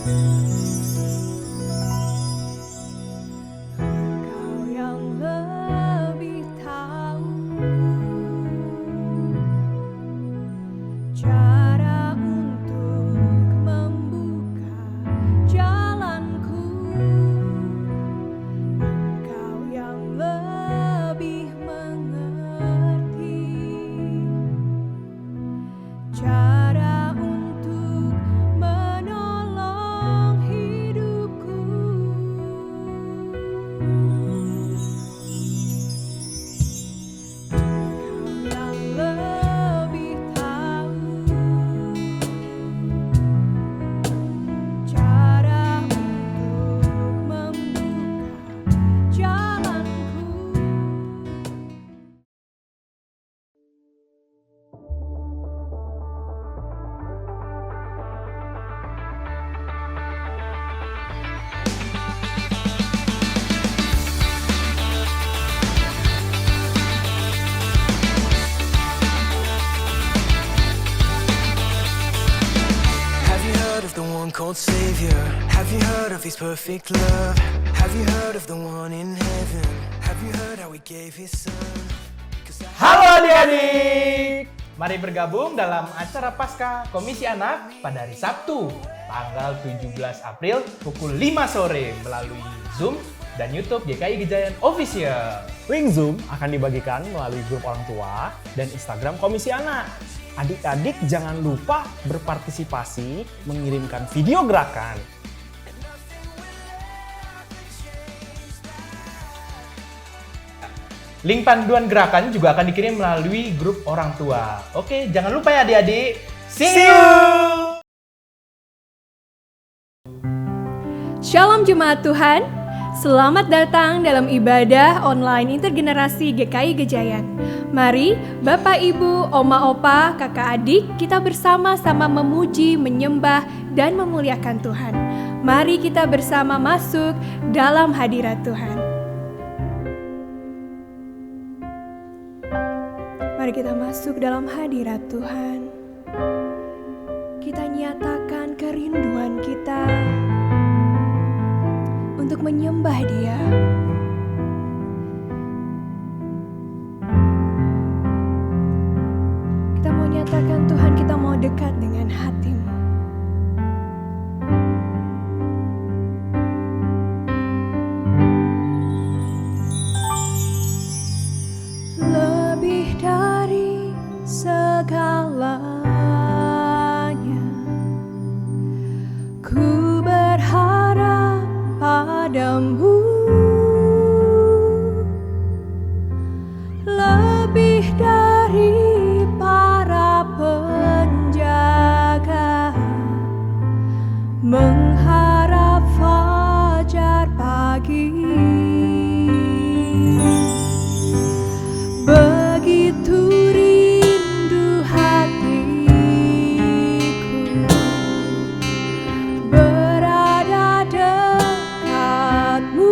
Kau yang lebih tahu cara untuk membuka jalanku. Kau yang lebih mengerti cara untuk menolong hidupku. Kau yang lebih tahu cara untuk membuka jalanku. Have you heard of the one called Savior? Have you heard of his perfect love? Have you heard of the one in heaven? Have you heard how he gave his son? Halo adik-adik, mari bergabung dalam acara Pasca Komisi Anak pada hari Sabtu, tanggal 17 April pukul 5 sore melalui Zoom dan YouTube GKI Gejayan Official. Link Zoom akan dibagikan melalui grup orang tua dan Instagram Komisi Anak. Adik-adik jangan lupa berpartisipasi mengirimkan video gerakan. Link panduan gerakan juga akan dikirim melalui grup orang tua. Oke, jangan lupa ya adik-adik. See you! Shalom Jemaat Tuhan, selamat datang dalam ibadah online intergenerasi GKI Gejayan. Mari Bapak Ibu, Oma Opa, Kakak Adik, kita bersama-sama memuji, menyembah, dan memuliakan Tuhan. Mari kita bersama masuk dalam hadirat Tuhan. Mari kita masuk dalam hadirat Tuhan. Kita nyatakan kerinduan kita untuk menyembah Dia. Kita mau nyatakan Tuhan, kita mau dekat dengan hati-Mu. Lebih dari segalanya, ku berharap padamu. Lebih dari para penjaga, mengharap fajar pagi. Begitu rindu hatiku berada dekatmu.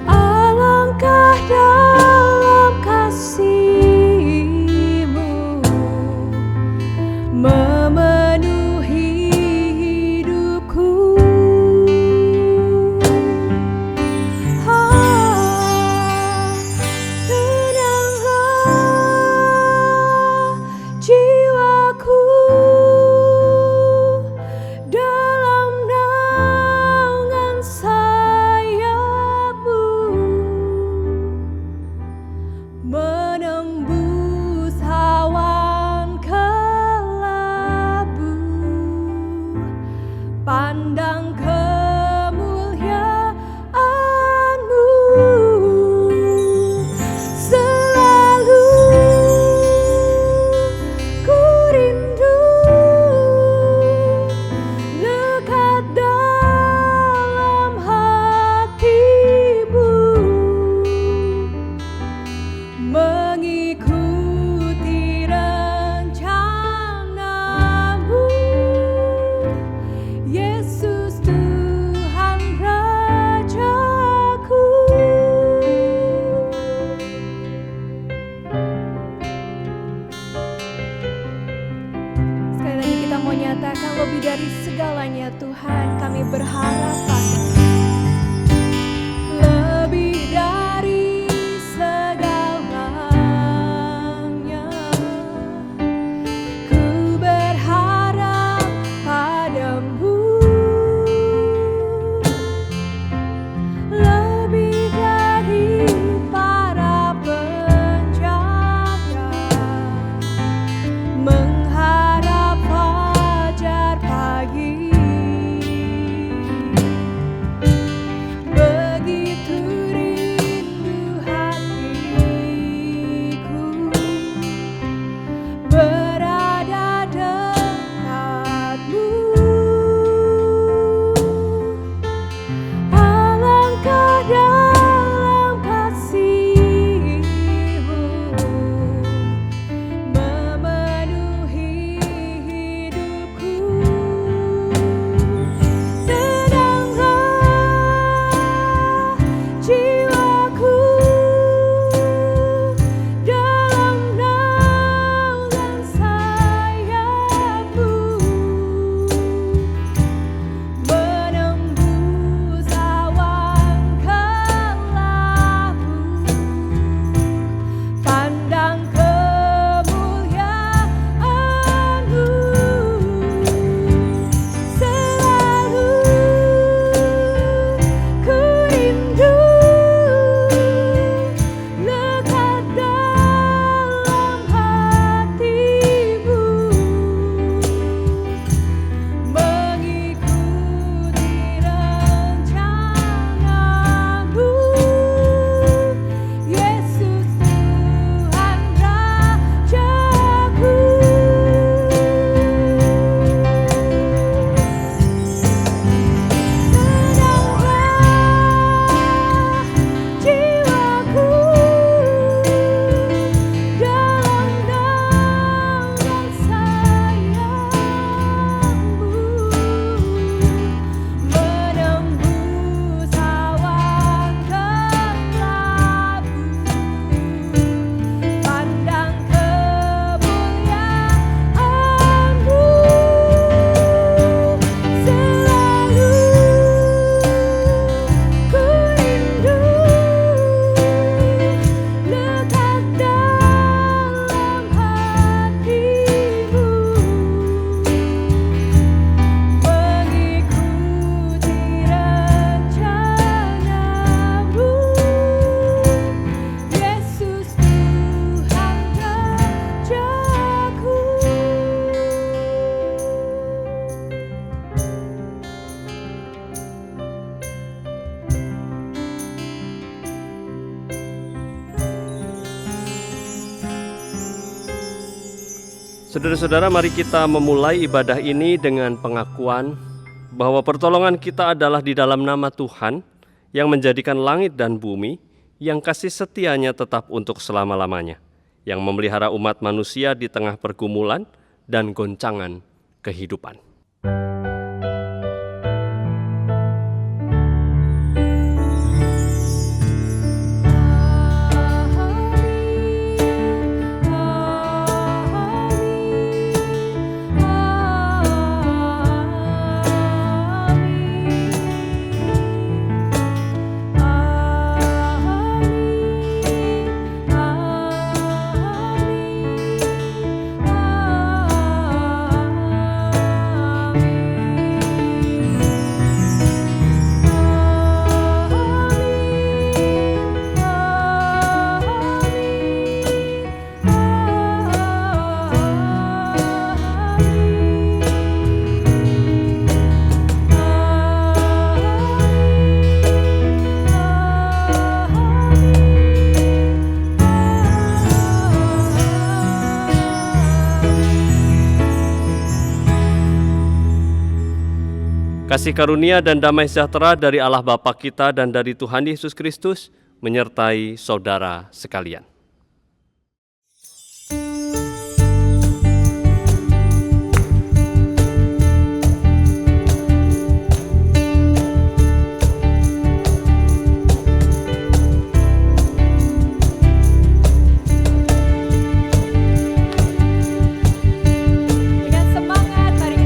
Alangkah dalam kasih-Mu memenuhi mau nyatakan lebih dari segalanya Tuhan, kami berharap Padamu. Lebih dari segalanya, ku berharap Padamu. Lebih dari para penjaga, mengharap fajar pagi. Begitu rindu hatiku berada dekatmu. Alangkah dalam kasih-Mu memenuhi hidupku. Tenanglah jiwaku dalam naungan sayap-Mu, menembus awan kelabu, pandang kemuliaan-Mu. Selalu ku rindu lekat dalam hati-Mu, mengikuti rencana-Mu. Yesus Tuhan Rajaku. Tenanglah jiwaku dalam naungan sayap-Mu, menembus awan kelabu, pandang kemuliaan-Mu. Selalu ku rindu lekat dalam hati-Mu, mengikuti rencana-Mu. Yesus Tuhan Rajaku. Saudara-saudara, mari kita memulai ibadah ini dengan pengakuan bahwa pertolongan kita adalah di dalam nama Tuhan yang menjadikan langit dan bumi, yang kasih setianya tetap untuk selama-lamanya, yang memelihara umat manusia di tengah pergumulan dan goncangan kehidupan. Kasih karunia dan damai sejahtera dari Allah Bapa kita dan dari Tuhan Yesus Kristus menyertai saudara sekalian. Dengan semangat mari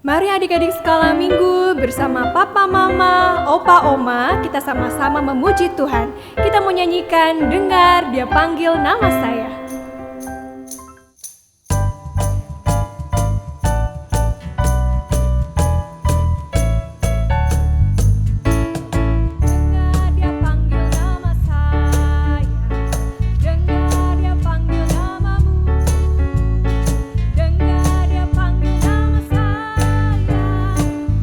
Mari adik-adik skala minggu bersama papa mama, opa oma, kita sama-sama memuji Tuhan. Kita mau nyanyikan Dengar Dia Panggil Nama Saya. Dengar Dia panggil nama saya, dengar Dia panggil namamu, dengar Dia panggil nama saya,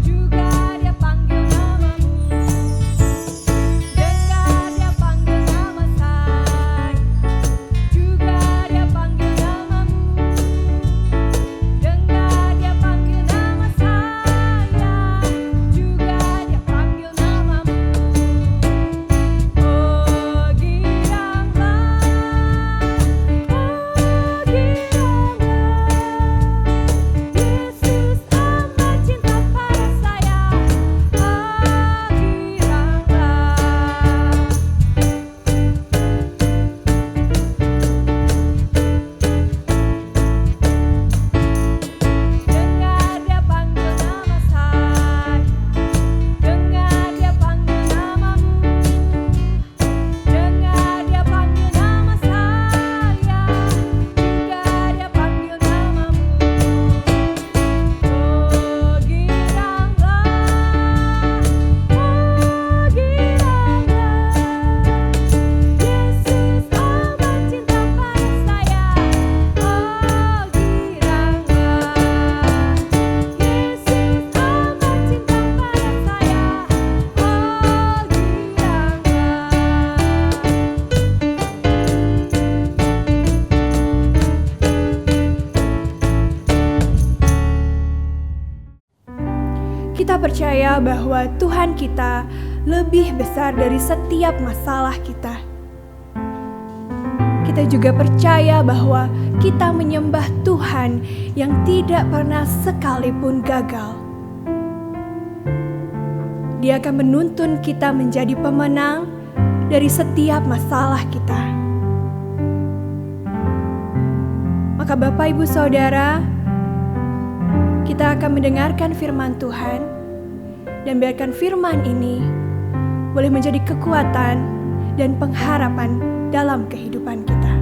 juga Dia panggil namamu, dengar Dia panggil nama saya, juga Dia panggil namamu, dengar Dia panggil nama saya, juga Dia panggil namamu. Oh giranglah, Yesus amat cinta pada saya. Oh giranglah. Dengar Dia panggil nama saya, dengar Dia panggil namamu, dengar Dia panggil nama saya, juga Dia panggil namamu. Oh giranglah, Yesus amat cinta pada saya. Oh giranglah, Yesus amat cinta pada saya. Oh giranglah. Kita percaya bahwa Tuhan kita lebih besar dari setiap masalah kita. Kita juga percaya bahwa kita menyembah Tuhan yang tidak pernah sekalipun gagal. Dia akan menuntun kita menjadi pemenang dari setiap masalah kita. Maka Bapak Ibu Saudara, kita akan mendengarkan firman Tuhan dan biarkan firman ini boleh menjadi kekuatan dan pengharapan dalam kehidupan kita.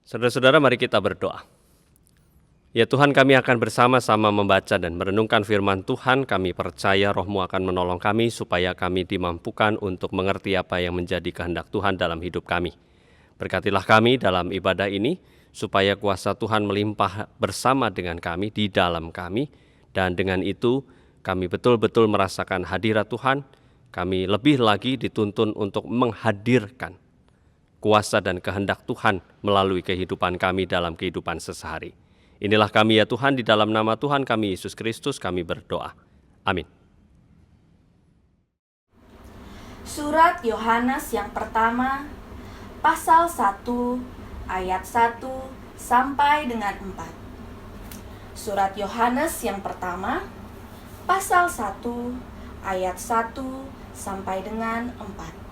Saudara-saudara, mari kita berdoa. Ya Tuhan, kami akan bersama-sama membaca dan merenungkan firman Tuhan. Kami percaya Roh-Mu akan menolong kami supaya kami dimampukan untuk mengerti apa yang menjadi kehendak Tuhan dalam hidup kami. Berkatilah kami dalam ibadah ini, supaya kuasa Tuhan melimpah bersama dengan kami, di dalam kami, dan dengan itu kami betul-betul merasakan hadirat Tuhan. Kami lebih lagi dituntun untuk menghadirkan kuasa dan kehendak Tuhan melalui kehidupan kami dalam kehidupan sehari-hari. Inilah kami ya Tuhan, di dalam nama Tuhan kami Yesus Kristus kami berdoa. Amin. Surat Yohanes yang pertama, pasal 1, ayat 1 sampai dengan 4. Surat Yohanes yang pertama, pasal 1, ayat 1 sampai dengan 4.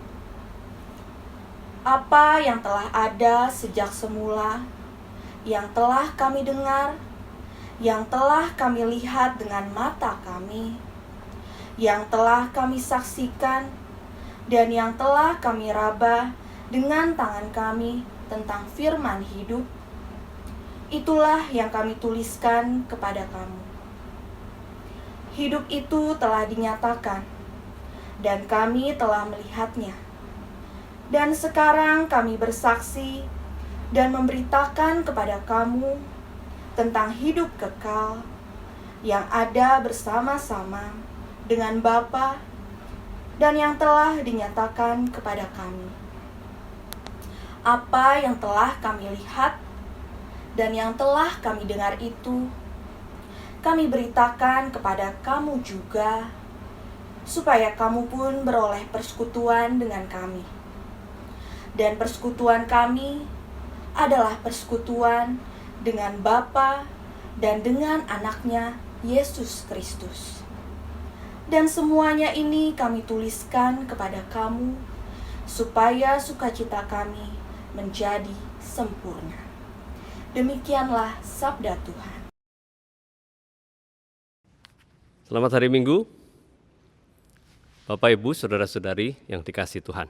Apa yang telah ada sejak semula, yang telah kami dengar, yang telah kami lihat dengan mata kami, yang telah kami saksikan, dan yang telah kami raba dengan tangan kami tentang firman hidup, itulah yang kami tuliskan kepada kamu. Hidup itu telah dinyatakan, dan kami telah melihatnya. Dan sekarang kami bersaksi dan memberitakan kepada kamu tentang hidup kekal yang ada bersama-sama dengan Bapa dan yang telah dinyatakan kepada kami. Apa yang telah kami lihat dan yang telah kami dengar itu, kami beritakan kepada kamu juga, supaya kamu pun beroleh persekutuan dengan kami. Dan persekutuan kami adalah persekutuan dengan Bapa dan dengan Anaknya Yesus Kristus. Dan semuanya ini kami tuliskan kepada kamu, supaya sukacita kami menjadi sempurna. Demikianlah sabda Tuhan. Selamat hari Minggu, Bapak Ibu, Saudara-saudari yang dikasihi Tuhan.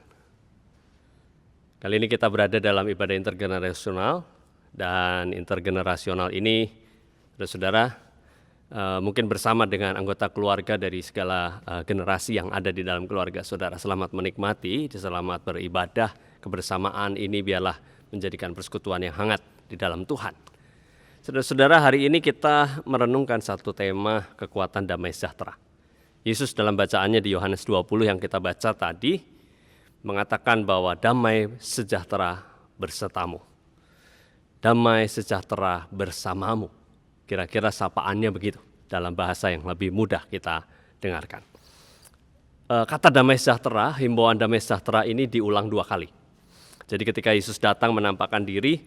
Kali ini kita berada dalam ibadah intergenerasional, dan intergenerasional ini, saudara-saudara, mungkin bersama dengan anggota keluarga dari segala generasi yang ada di dalam keluarga saudara. Selamat menikmati, selamat beribadah, kebersamaan ini biarlah menjadikan persekutuan yang hangat di dalam Tuhan. Saudara-saudara, hari ini kita merenungkan satu tema kekuatan damai sejahtera. Yesus dalam bacaannya di Yohanes 20 yang kita baca tadi, mengatakan bahwa damai sejahtera bersetamu. Damai sejahtera bersamamu. Kira-kira sapaannya begitu dalam bahasa yang lebih mudah kita dengarkan. Kata damai sejahtera, himbauan damai sejahtera ini diulang 2 kali. Jadi ketika Yesus datang menampakkan diri,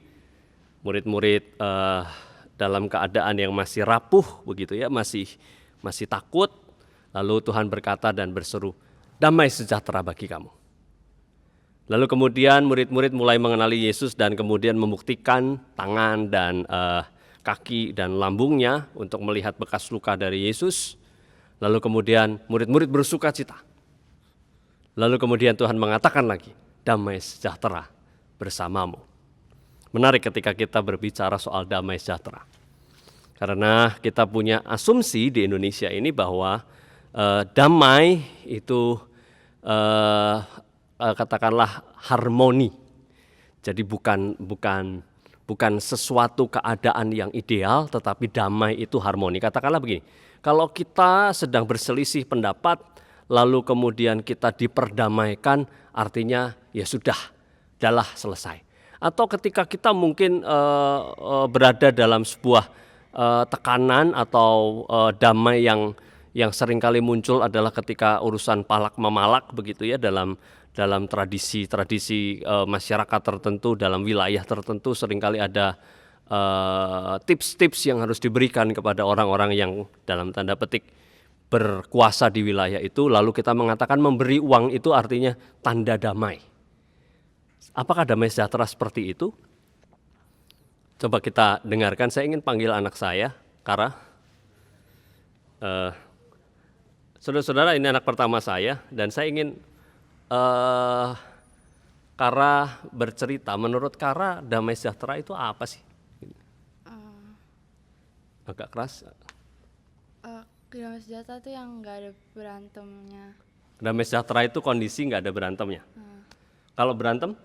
murid-murid dalam keadaan yang masih rapuh begitu ya, masih takut, lalu Tuhan berkata dan berseru, damai sejahtera bagi kamu. Lalu kemudian murid-murid mulai mengenali Yesus dan kemudian membuktikan tangan dan kaki dan lambungnya untuk melihat bekas luka dari Yesus. Lalu kemudian murid-murid bersuka cita. Lalu kemudian Tuhan mengatakan lagi, damai sejahtera bersamamu. Menarik ketika kita berbicara soal damai sejahtera. Karena kita punya asumsi di Indonesia ini bahwa damai itu katakanlah harmoni. Jadi bukan sesuatu keadaan yang ideal, tetapi damai itu harmoni. Katakanlah begini, kalau kita sedang berselisih pendapat, lalu kemudian kita diperdamaikan, artinya ya sudah, adalah selesai. Atau ketika kita mungkin berada dalam sebuah tekanan atau damai yang seringkali muncul adalah ketika urusan palak memalak begitu ya, dalam tradisi masyarakat tertentu, dalam wilayah tertentu seringkali ada tips-tips yang harus diberikan kepada orang-orang yang dalam tanda petik berkuasa di wilayah itu, lalu kita mengatakan memberi uang itu artinya tanda damai. Apakah damai sejahtera seperti itu? Coba kita dengarkan, saya ingin panggil anak saya, Kara. Saudara-saudara, ini anak pertama saya dan saya ingin Kara bercerita, menurut Kara damai sejahtera itu apa sih? Agak keras. Damai sejahtera itu yang nggak ada berantemnya. Damai sejahtera itu kondisi nggak ada berantemnya. Kalau berantem?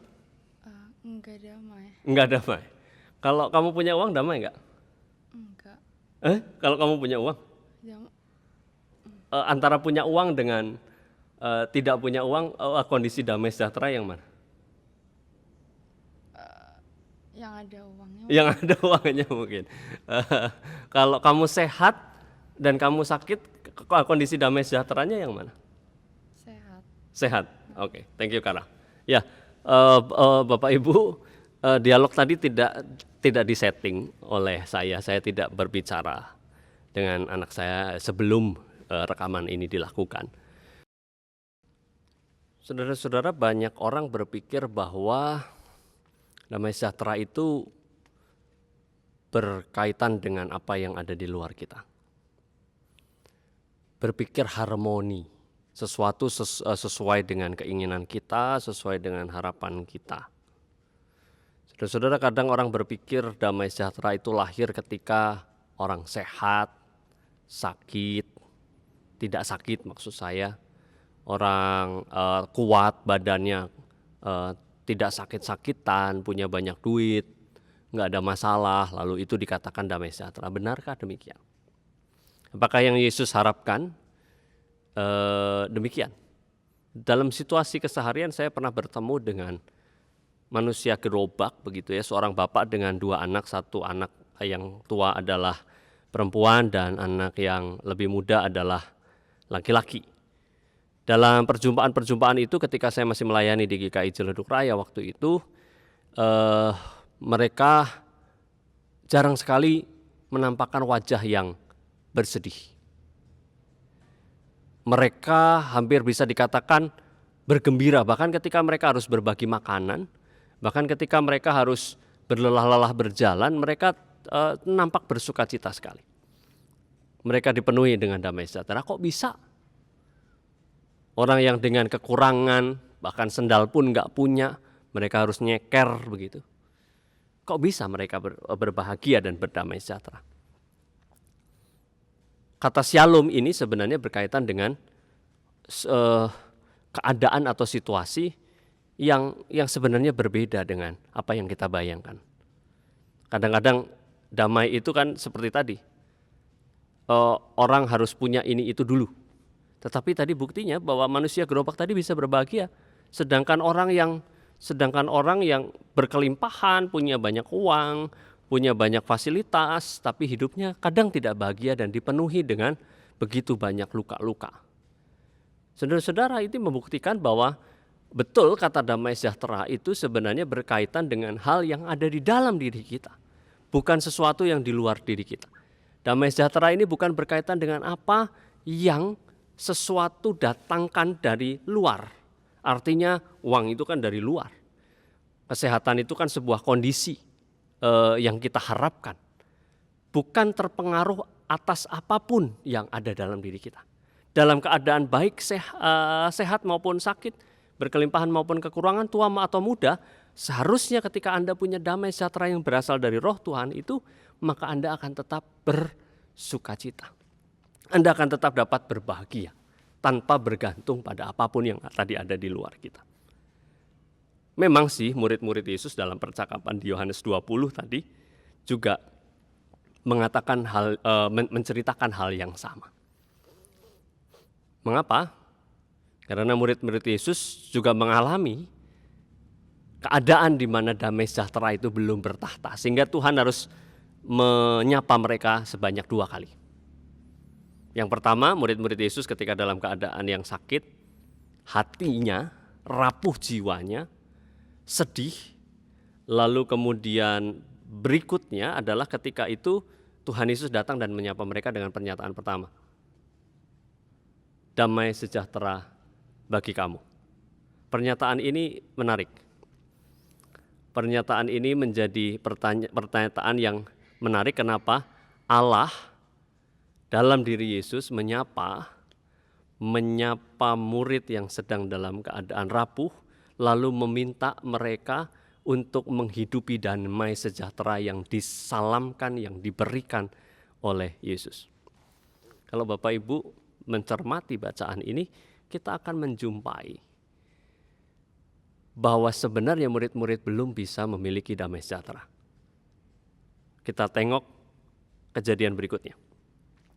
Nggak damai. Nggak damai. Kalau kamu punya uang damai nggak? Enggak. Kalau kamu punya uang? Antara punya uang dengan tidak punya uang, kondisi damai sejahtera yang mana? Yang ada uangnya. Yang ada uangnya mungkin. Kalau kamu sehat dan kamu sakit, kondisi damai sejahteranya yang mana? Sehat. Sehat. Oke, thank you Kara. Ya, Bapak Ibu, dialog tadi tidak disetting oleh saya. Saya tidak berbicara dengan anak saya sebelum rekaman ini dilakukan. Saudara-saudara, banyak orang berpikir bahwa damai sejahtera itu berkaitan dengan apa yang ada di luar kita. Berpikir harmoni, sesuatu sesuai dengan keinginan kita, sesuai dengan harapan kita. Saudara-saudara, kadang orang berpikir damai sejahtera itu lahir ketika orang sehat, sakit, tidak sakit maksud saya, orang kuat badannya, tidak sakit-sakitan, punya banyak duit, nggak ada masalah, lalu itu dikatakan damai sejahtera. Benarkah demikian? Apakah yang Yesus harapkan demikian? Dalam situasi keseharian saya pernah bertemu dengan manusia gerobak begitu ya, seorang bapak dengan dua anak, satu anak yang tua adalah perempuan dan anak yang lebih muda adalah laki-laki. Dalam perjumpaan-perjumpaan itu ketika saya masih melayani di GKI Ciledug Raya waktu itu, mereka jarang sekali menampakkan wajah yang bersedih. Mereka hampir bisa dikatakan bergembira, bahkan ketika mereka harus berbagi makanan, bahkan ketika mereka harus berlelah-lelah berjalan, mereka nampak bersukacita sekali. Mereka dipenuhi dengan damai sejahtera. Kok bisa? Orang yang dengan kekurangan, bahkan sendal pun nggak punya, mereka harus nyeker begitu. Kok bisa mereka berbahagia dan berdamai sejahtera? Kata shalom ini sebenarnya berkaitan dengan keadaan atau situasi yang sebenarnya berbeda dengan apa yang kita bayangkan. Kadang-kadang damai itu kan seperti tadi, orang harus punya ini itu dulu. Tetapi tadi buktinya bahwa manusia gerobak tadi bisa berbahagia, sedangkan orang yang berkelimpahan, punya banyak uang, punya banyak fasilitas, tapi hidupnya kadang tidak bahagia dan dipenuhi dengan begitu banyak luka-luka. Saudara-saudara, itu membuktikan bahwa betul kata damai sejahtera itu sebenarnya berkaitan dengan hal yang ada di dalam diri kita, bukan sesuatu yang di luar diri kita. Damai sejahtera ini bukan berkaitan dengan apa yang sesuatu datangkan dari luar. Artinya uang itu kan dari luar. Kesehatan itu kan sebuah kondisi yang kita harapkan. Bukan terpengaruh atas apapun yang ada dalam diri kita. Dalam keadaan baik, sehat maupun sakit, berkelimpahan maupun kekurangan, tua atau muda, seharusnya ketika Anda punya damai sejahtera yang berasal dari roh Tuhan itu, maka Anda akan tetap bersukacita. Anda akan tetap dapat berbahagia tanpa bergantung pada apapun yang tadi ada di luar kita. Memang sih murid-murid Yesus dalam percakapan di Yohanes 20 tadi juga mengatakan menceritakan hal yang sama. Mengapa? Karena murid-murid Yesus juga mengalami keadaan di mana damai sejahtera itu belum bertahta, sehingga Tuhan harus menyapa mereka sebanyak 2 kali. Yang pertama, murid-murid Yesus ketika dalam keadaan yang sakit, hatinya, rapuh jiwanya, sedih. Lalu kemudian berikutnya adalah ketika itu Tuhan Yesus datang dan menyapa mereka dengan pernyataan pertama. Damai sejahtera bagi kamu. Pernyataan ini menarik. Pernyataan ini menjadi pertanyaan yang menarik. Kenapa? Allah dalam diri Yesus menyapa murid yang sedang dalam keadaan rapuh, lalu meminta mereka untuk menghidupi damai sejahtera yang disalamkan, yang diberikan oleh Yesus. Kalau Bapak Ibu mencermati bacaan ini, kita akan menjumpai bahwa sebenarnya murid-murid belum bisa memiliki damai sejahtera. Kita tengok kejadian berikutnya.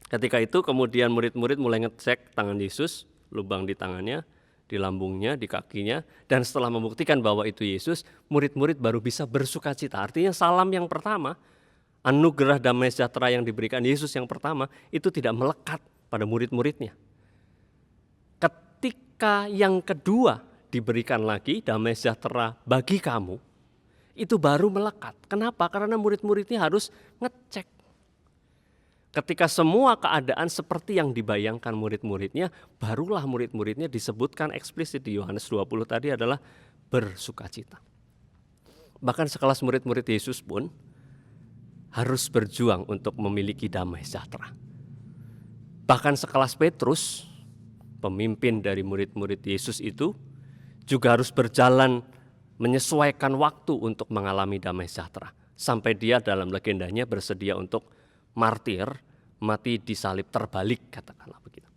Ketika itu kemudian murid-murid mulai ngecek tangan Yesus, lubang di tangannya, di lambungnya, di kakinya, dan setelah membuktikan bahwa itu Yesus, murid-murid baru bisa bersukacita. Artinya salam yang pertama, anugerah damai sejahtera yang diberikan Yesus yang pertama, itu tidak melekat pada murid-muridnya. Ketika yang kedua diberikan lagi damai sejahtera bagi kamu, itu baru melekat. Kenapa? Karena murid-muridnya harus ngecek. Ketika semua keadaan seperti yang dibayangkan murid-muridnya, barulah murid-muridnya disebutkan eksplisit di Yohanes 20 tadi adalah bersukacita. Bahkan sekelas murid-murid Yesus pun harus berjuang untuk memiliki damai sejahtera. Bahkan sekelas Petrus, pemimpin dari murid-murid Yesus itu, juga harus berjalan menyesuaikan waktu untuk mengalami damai sejahtera. Sampai dia dalam legendanya bersedia untuk martir, mati disalib terbalik, katakanlah begitu.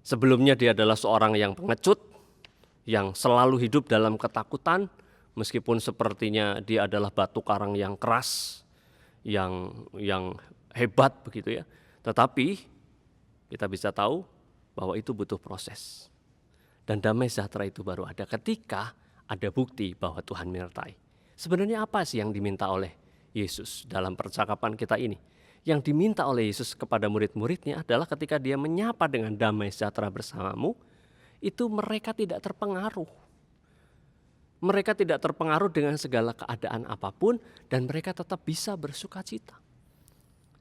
Sebelumnya dia adalah seorang yang pengecut, yang selalu hidup dalam ketakutan, meskipun sepertinya dia adalah batu karang yang keras, yang hebat begitu ya. Tetapi kita bisa tahu bahwa itu butuh proses. Dan damai sejahtera itu baru ada ketika ada bukti bahwa Tuhan menyertai. Sebenarnya apa sih yang diminta oleh Yesus dalam percakapan kita ini? Yang diminta oleh Yesus kepada murid-muridnya adalah ketika dia menyapa dengan damai sejahtera bersamamu, itu mereka tidak terpengaruh. Mereka tidak terpengaruh dengan segala keadaan apapun dan mereka tetap bisa bersukacita.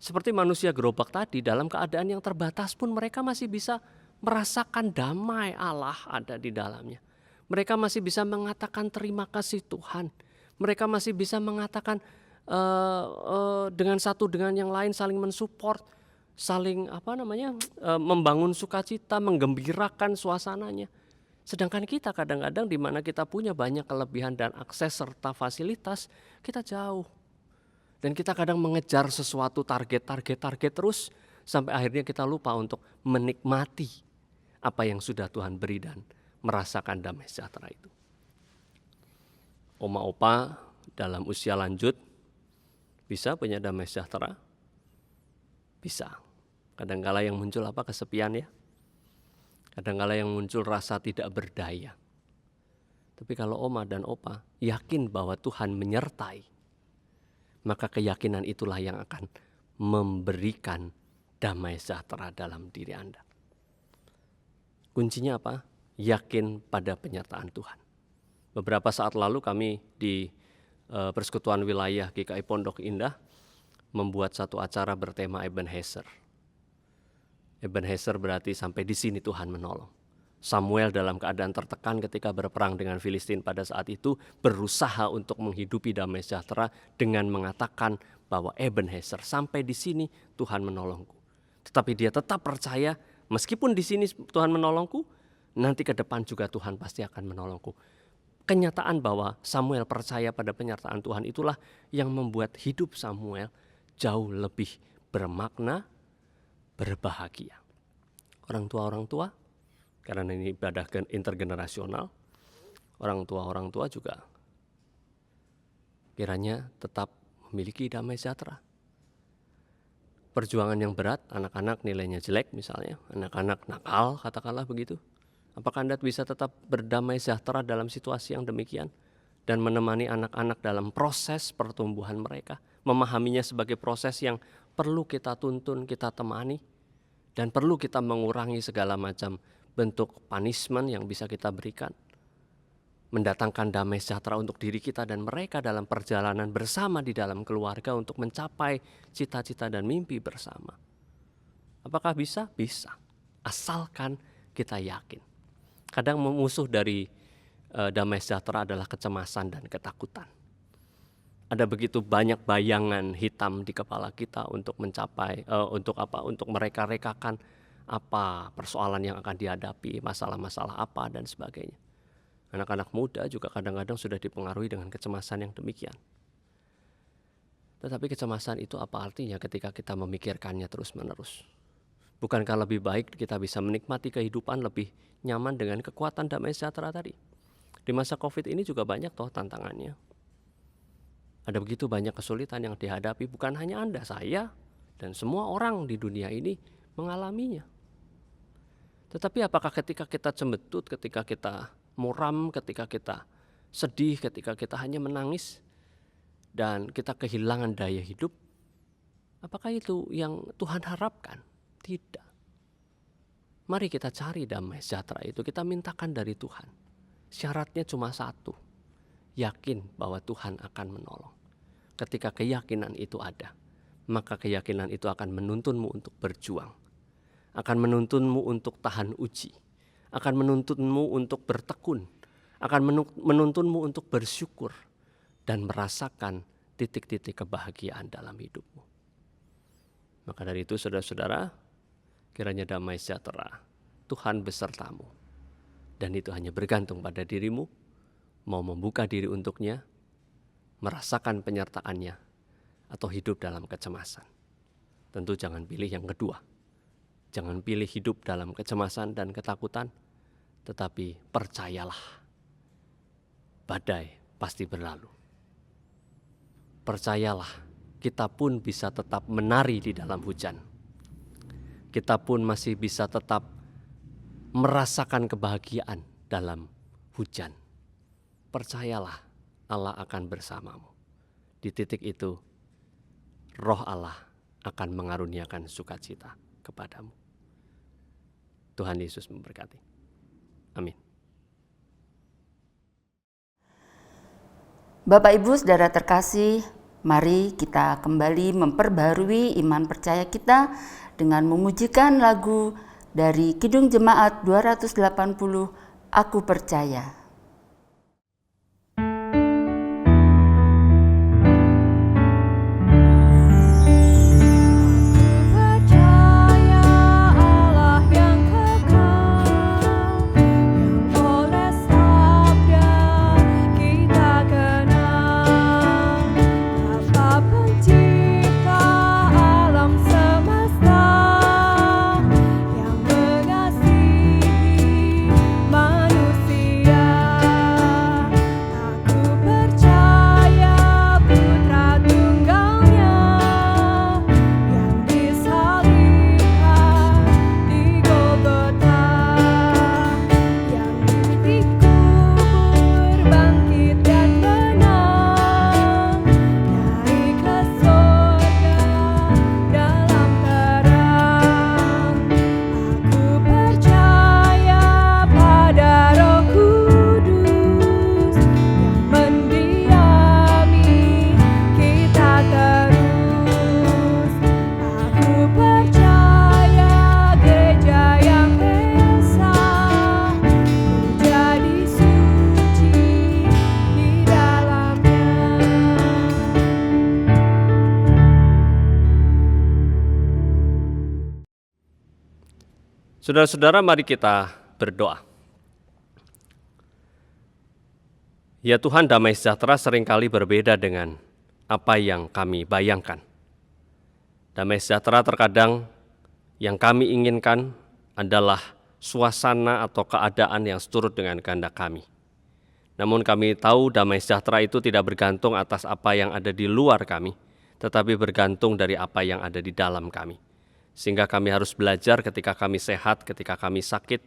Seperti manusia gerobak tadi, dalam keadaan yang terbatas pun mereka masih bisa merasakan damai Allah ada di dalamnya. Mereka masih bisa mengatakan terima kasih Tuhan. Mereka masih bisa mengatakan dengan satu dengan yang lain saling mensupport, saling membangun sukacita, menggembirakan suasananya. Sedangkan kita kadang-kadang di mana kita punya banyak kelebihan dan akses serta fasilitas, kita jauh. Dan kita kadang mengejar sesuatu target terus sampai akhirnya kita lupa untuk menikmati apa yang sudah Tuhan beri dan merasakan damai sejahtera itu. Oma opa dalam usia lanjut bisa punya damai sejahtera? Bisa. Kadangkala yang muncul kesepian ya. Kadangkala yang muncul rasa tidak berdaya. Tapi kalau oma dan opa yakin bahwa Tuhan menyertai, maka keyakinan itulah yang akan memberikan damai sejahtera dalam diri Anda. Kuncinya apa? Yakin pada penyertaan Tuhan. Beberapa saat lalu kami di Persekutuan Wilayah GKI Pondok Indah membuat satu acara bertema Ebenezer. Ebenezer berarti sampai di sini Tuhan menolong. Samuel dalam keadaan tertekan ketika berperang dengan Filistin pada saat itu berusaha untuk menghidupi damai sejahtera dengan mengatakan bahwa Ebenezer, sampai di sini Tuhan menolongku. Tetapi dia tetap percaya meskipun di sini Tuhan menolongku, nanti ke depan juga Tuhan pasti akan menolongku. Kenyataan bahwa Samuel percaya pada penyertaan Tuhan itulah yang membuat hidup Samuel jauh lebih bermakna, berbahagia. Orang tua, karena ini ibadah intergenerasional, orang tua juga kiranya tetap memiliki damai sejahtera. Perjuangan yang berat, anak-anak nilainya jelek misalnya, anak-anak nakal katakanlah begitu. Apakah Anda bisa tetap berdamai sejahtera dalam situasi yang demikian dan menemani anak-anak dalam proses pertumbuhan mereka, memahaminya sebagai proses yang perlu kita tuntun, kita temani, dan perlu kita mengurangi segala macam bentuk punishment yang bisa kita berikan, mendatangkan damai sejahtera untuk diri kita dan mereka dalam perjalanan bersama di dalam keluarga untuk mencapai cita-cita dan mimpi bersama. Apakah bisa? Bisa, asalkan kita yakin. Kadang musuh dari damai sejahtera adalah kecemasan dan ketakutan. Ada begitu banyak bayangan hitam di kepala kita untuk mencapai, untuk mereka-rekakan apa persoalan yang akan dihadapi, masalah-masalah apa dan sebagainya. Anak-anak muda juga kadang-kadang sudah dipengaruhi dengan kecemasan yang demikian. Tetapi kecemasan itu apa artinya ketika kita memikirkannya terus-menerus? Bukankah lebih baik kita bisa menikmati kehidupan lebih nyaman dengan kekuatan damai sejahtera tadi? Di masa COVID ini juga banyak toh tantangannya. Ada begitu banyak kesulitan yang dihadapi, bukan hanya Anda, saya, dan semua orang di dunia ini mengalaminya. Tetapi apakah ketika kita cembetut, ketika kita muram, ketika kita sedih, ketika kita hanya menangis, dan kita kehilangan daya hidup, apakah itu yang Tuhan harapkan? Tidak. Mari kita cari damai sejahtera itu, kita mintakan dari Tuhan. Syaratnya cuma satu, yakin bahwa Tuhan akan menolong. Ketika keyakinan itu ada, maka keyakinan itu akan menuntunmu untuk berjuang, akan menuntunmu untuk tahan uji, akan menuntunmu untuk bertekun, akan menuntunmu untuk bersyukur dan merasakan titik-titik kebahagiaan dalam hidupmu. Maka dari itu saudara-saudara, kiranya damai sejahtera Tuhan besertamu. Dan itu hanya bergantung pada dirimu, mau membuka diri untuknya, merasakan penyertaannya, atau hidup dalam kecemasan. Tentu jangan pilih yang kedua. Jangan pilih hidup dalam kecemasan dan ketakutan, tetapi percayalah, badai pasti berlalu. Percayalah, kita pun bisa tetap menari di dalam hujan. Kita pun masih bisa tetap merasakan kebahagiaan dalam hujan. Percayalah, Allah akan bersamamu. Di titik itu, Roh Allah akan mengaruniakan sukacita kepadamu. Tuhan Yesus memberkati. Amin. Bapak Ibu Saudara terkasih, mari kita kembali memperbarui iman percaya kita dengan memujikan lagu dari Kidung Jemaat 280, Aku Percaya. Saudara-saudara, mari kita berdoa. Ya Tuhan, damai sejahtera seringkali berbeda dengan apa yang kami bayangkan. Damai sejahtera terkadang yang kami inginkan adalah suasana atau keadaan yang seturut dengan kehendak kami. Namun kami tahu damai sejahtera itu tidak bergantung atas apa yang ada di luar kami, tetapi bergantung dari apa yang ada di dalam kami. Sehingga kami harus belajar ketika kami sehat, ketika kami sakit,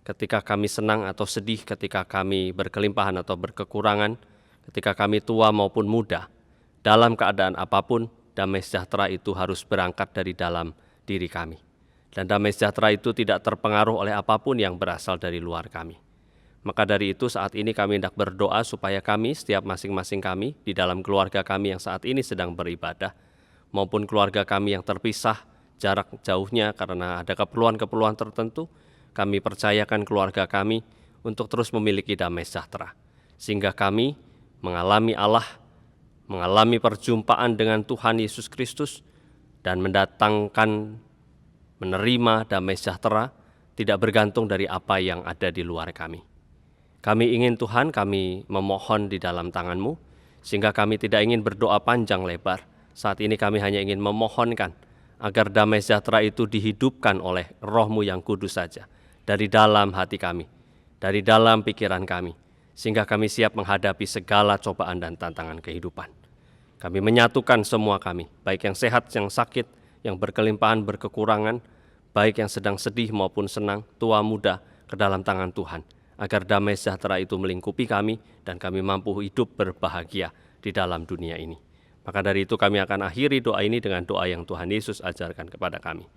ketika kami senang atau sedih, ketika kami berkelimpahan atau berkekurangan, ketika kami tua maupun muda. Dalam keadaan apapun, damai sejahtera itu harus berangkat dari dalam diri kami. Dan damai sejahtera itu tidak terpengaruh oleh apapun yang berasal dari luar kami. Maka dari itu saat ini kami hendak berdoa supaya kami, setiap masing-masing kami, di dalam keluarga kami yang saat ini sedang beribadah, maupun keluarga kami yang terpisah, jarak jauhnya karena ada keperluan-keperluan tertentu, kami percayakan keluarga kami untuk terus memiliki damai sejahtera. Sehingga kami mengalami Allah, mengalami perjumpaan dengan Tuhan Yesus Kristus, dan menerima damai sejahtera tidak bergantung dari apa yang ada di luar kami. Kami ingin Tuhan, kami memohon di dalam tangan-Mu, sehingga kami tidak ingin berdoa panjang lebar. Saat ini kami hanya ingin memohonkan agar damai sejahtera itu dihidupkan oleh Roh-Mu yang kudus saja, dari dalam hati kami, dari dalam pikiran kami, sehingga kami siap menghadapi segala cobaan dan tantangan kehidupan. Kami menyatukan semua kami, baik yang sehat, yang sakit, yang berkelimpahan, berkekurangan, baik yang sedang sedih maupun senang, tua muda, ke dalam tangan Tuhan, agar damai sejahtera itu melingkupi kami dan kami mampu hidup berbahagia di dalam dunia ini. Maka dari itu kami akan akhiri doa ini dengan doa yang Tuhan Yesus ajarkan kepada kami.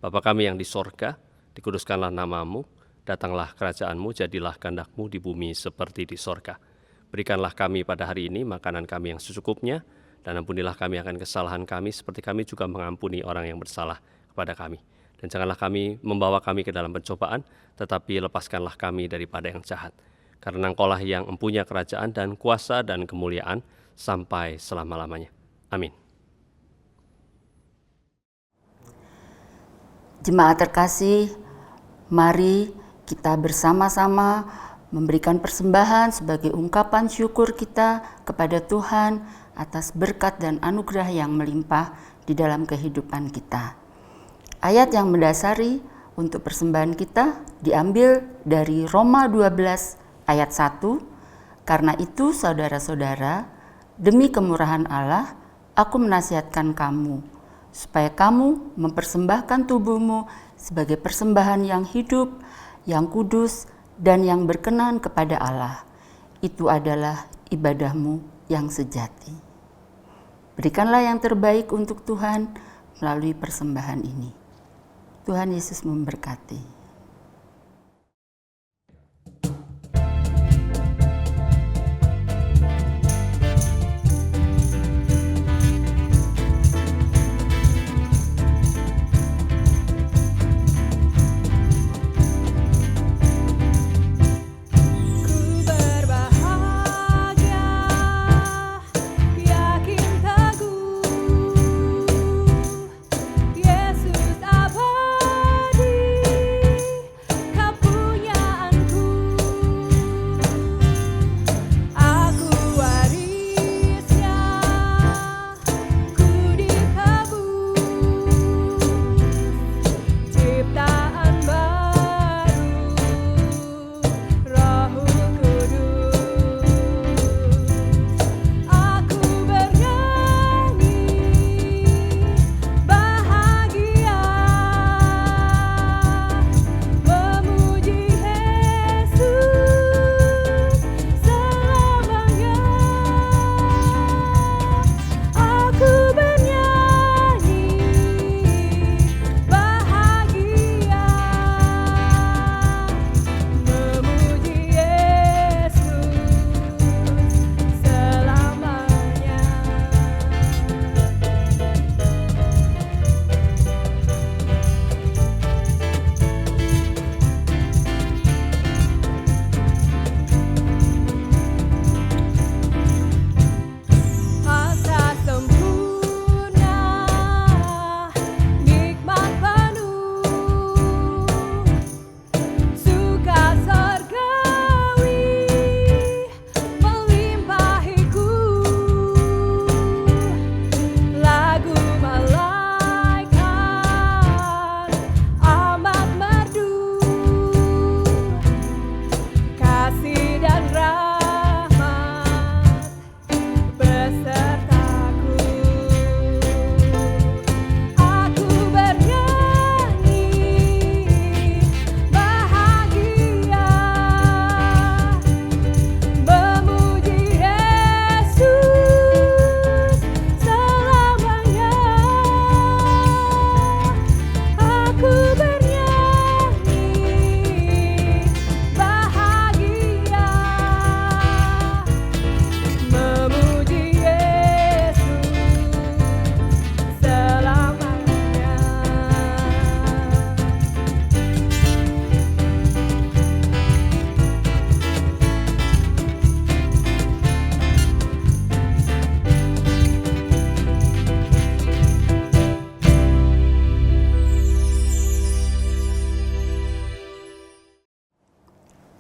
Bapa kami yang di sorga, dikuduskanlah nama-Mu, datanglah kerajaan-Mu, jadilah kehendak-Mu di bumi seperti di sorga. Berikanlah kami pada hari ini makanan kami yang secukupnya, dan ampunilah kami akan kesalahan kami seperti kami juga mengampuni orang yang bersalah kepada kami. Dan janganlah kami membawa kami ke dalam pencobaan, tetapi lepaskanlah kami daripada yang jahat. Karena Engkau-lah yang mempunyai kerajaan dan kuasa dan kemuliaan sampai selama-lamanya. Amin. Jemaat terkasih, mari kita bersama-sama memberikan persembahan sebagai ungkapan syukur kita kepada Tuhan atas berkat dan anugerah yang melimpah di dalam kehidupan kita. Ayat yang mendasari untuk persembahan kita diambil dari Roma 12 ayat 1. Karena itu saudara-saudara, demi kemurahan Allah, aku menasihatkan kamu, supaya kamu mempersembahkan tubuhmu sebagai persembahan yang hidup, yang kudus, dan yang berkenan kepada Allah. Itu adalah ibadahmu yang sejati. Berikanlah yang terbaik untuk Tuhan melalui persembahan ini. Tuhan Yesus memberkati. Yesus abadi.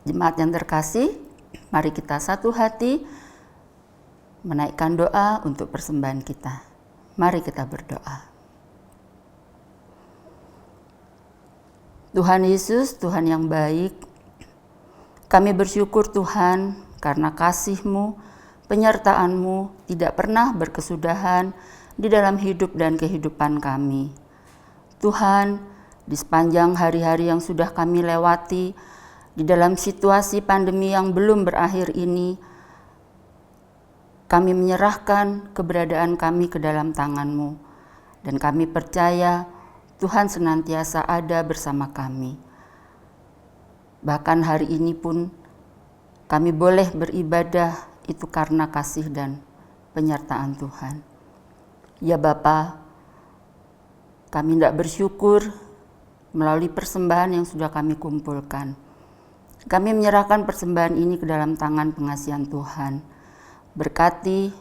Jemaat yang terkasih, mari kita satu hati menaikkan doa untuk persembahan kita. Mari kita berdoa. Tuhan Yesus, Tuhan yang baik, kami bersyukur Tuhan karena kasih-Mu, penyertaan-Mu tidak pernah berkesudahan di dalam hidup dan kehidupan kami. Tuhan, di sepanjang hari-hari yang sudah kami lewati, di dalam situasi pandemi yang belum berakhir ini, kami menyerahkan keberadaan kami ke dalam tangan-Mu, dan kami percaya Tuhan senantiasa ada bersama kami. Bahkan hari ini pun kami boleh beribadah itu karena kasih dan penyertaan Tuhan. Ya Bapa, kami tidak bersyukur melalui persembahan yang sudah kami kumpulkan. Kami menyerahkan persembahan ini ke dalam tangan pengasihan Tuhan. Berkati,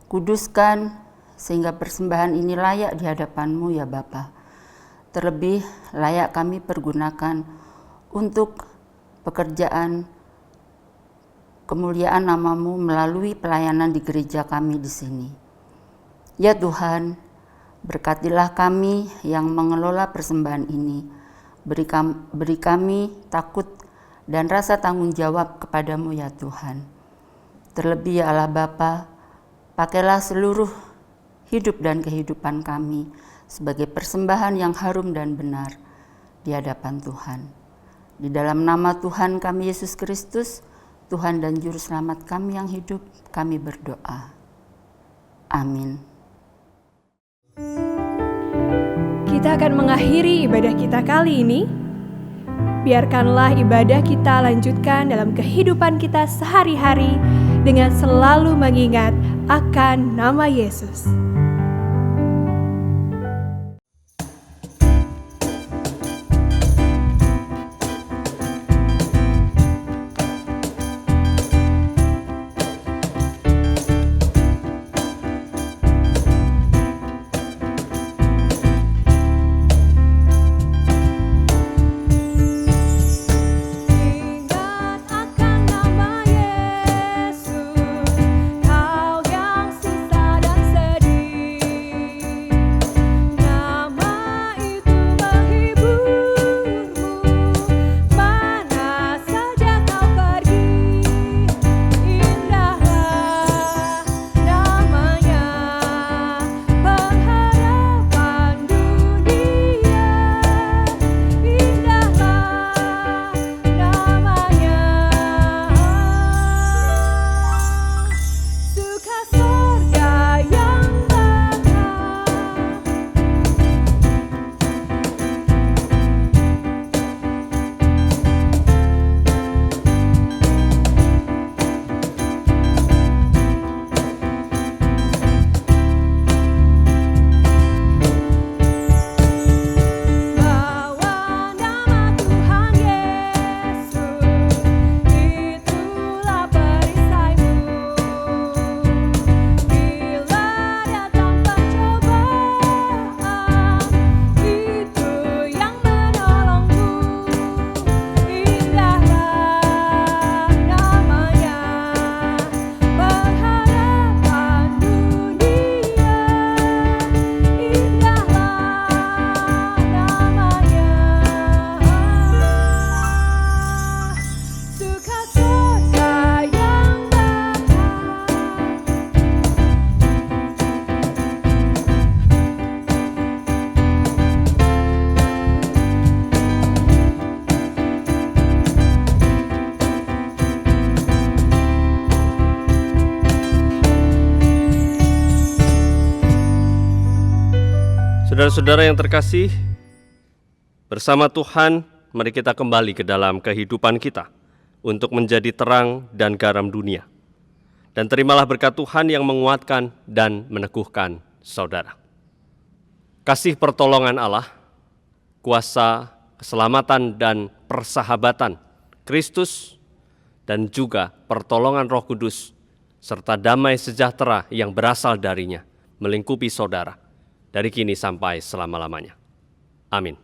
kuduskan, sehingga persembahan ini layak di hadapan-Mu ya Bapa. Terlebih layak kami pergunakan untuk pekerjaan kemuliaan nama-Mu melalui pelayanan di gereja kami di sini. Ya Tuhan, berkatilah kami yang mengelola persembahan ini. Beri kami takut dan rasa tanggung jawab kepada-Mu ya Tuhan. Terlebih ya Allah Bapa, pakailah seluruh hidup dan kehidupan kami sebagai persembahan yang harum dan benar di hadapan Tuhan. Di dalam nama Tuhan kami Yesus Kristus, Tuhan dan Juru Selamat kami yang hidup, kami berdoa. Amin. Kita akan mengakhiri ibadah kita kali ini. Biarkanlah ibadah kita lanjutkan dalam kehidupan kita sehari-hari dengan selalu mengingat akan nama Yesus. Saudara-saudara yang terkasih, bersama Tuhan, mari kita kembali ke dalam kehidupan kita untuk menjadi terang dan garam dunia. Dan terimalah berkat Tuhan yang menguatkan dan meneguhkan saudara. Kasih pertolongan Allah, kuasa keselamatan dan persahabatan Kristus, dan juga pertolongan Roh Kudus, serta damai sejahtera yang berasal darinya, melingkupi saudara, dari kini sampai selama-lamanya. Amin.